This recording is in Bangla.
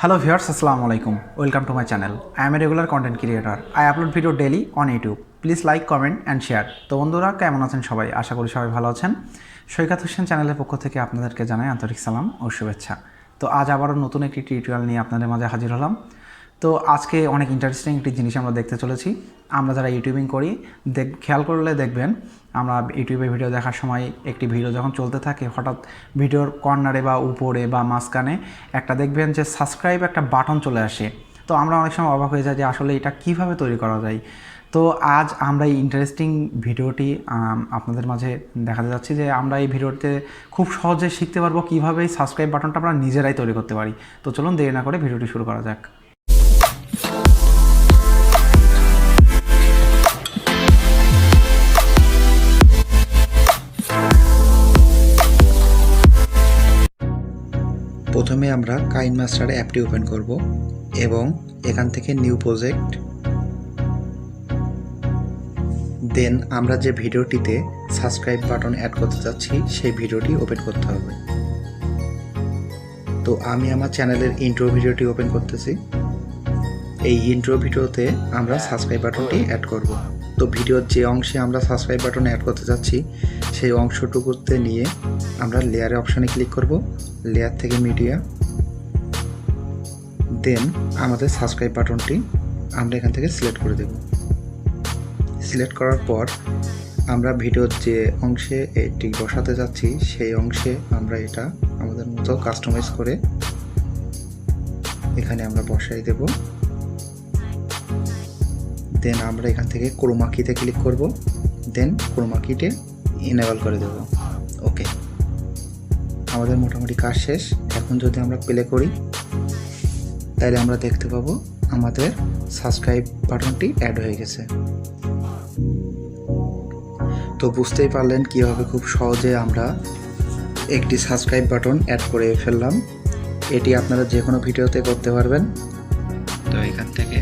Hello viewers, Assalamu alaikum. Welcome to my channel. I am a regular content creator. I upload video daily on YouTube. Please like, comment and share. তো বন্ধুরা কেমন আছেন সবাই? আশা করি সবাই ভালো আছেন। সৈকত হোসেন চ্যানেলের পক্ষ থেকে আপনাদেরকে জানাই আন্তরিক সালাম ও শুভেচ্ছা। তো আজ আবারও নতুন একটি টিউটোরিয়াল নিয়ে আপনাদের মাঝে হাজির হলাম। তো আজকে অনেক ইন্টারেস্টিং একটি জিনিস আমরা দেখতে চলেছি। আমরা যারা ইউটিউবিং করি খেয়াল করলে দেখবেন আমরা ইউটিউবে ভিডিও দেখার সময় একটি ভিডিও যখন চলতে থাকে হঠাৎ ভিডিওর কর্নারে বা উপরে বা মাঝখানে একটা দেখবেন যে সাবস্ক্রাইব একটা বাটন চলে আসে। তো আমরা অনেক সময় অবাক হয়ে যাই যে আসলে এটা কিভাবে তৈরি করা যায়। তো আজ আমরা এই ইন্টারেস্টিং ভিডিওটি আপনাদের মাঝে দেখাতে যাচ্ছি যে আমরা এই ভিডিওতে খুব সহজে শিখতে পারবো কীভাবে এই সাবস্ক্রাইব বাটনটা আমরা নিজেরাই তৈরি করতে পারি। তো চলুন দেরি না করে ভিডিওটি শুরু করা যাক। প্রথমে আমরা কাইনমাস্টার অ্যাপটি ওপেন করব এবং এখান থেকে নিউ প্রজেক্ট, দেন আমরা যে ভিডিওটিতে সাবস্ক্রাইব বাটন অ্যাড করতে যাচ্ছি সেই ভিডিওটি ওপেন করতে হবে। তো আমি আমার চ্যানেলের ইন্ট্রো ভিডিওটি ওপেন করতেছি। এই ইন্ট্রো ভিডিওতে আমরা সাবস্ক্রাইব বাটনটি অ্যাড করব। তো ভিডিওর যে অংশে আমরা সাবস্ক্রাইব বাটন অ্যাড করতে যাচ্ছি সেই অংশটুকুতে নিয়ে আমরা লেয়ারে অপশানে ক্লিক করব, লেয়ার থেকে মিডিয়া, দেন আমাদের সাবস্ক্রাইব বাটনটি আমরা এখান থেকে সিলেক্ট করে দেব। সিলেক্ট করার পর আমরা ভিডিওর যে অংশে এটি বসাতে যাচ্ছি সেই অংশে আমরা এটা আমাদের মতো কাস্টমাইজ করে এখানে আমরা বসাই দেব। দেন আমরা এখান থেকে ক্রোমা কিতে ক্লিক করব, দেন ক্রোমা কিতে ইনেবল করে দেব। ওকে, আমাদের মোটামুটি কাজ শেষ। এখন যদি আমরা প্লে করি তাহলে আমরা দেখতে পাবো আমাদের সাবস্ক্রাইব বাটনটি অ্যাড হয়ে গেছে। তো বুঝতেই পারলেন কীভাবে খুব সহজে আমরা একটি সাবস্ক্রাইব বাটন অ্যাড করে ফেললাম। এটি আপনারা যে কোনো ভিডিওতে করতে পারবেন। তো এখান থেকে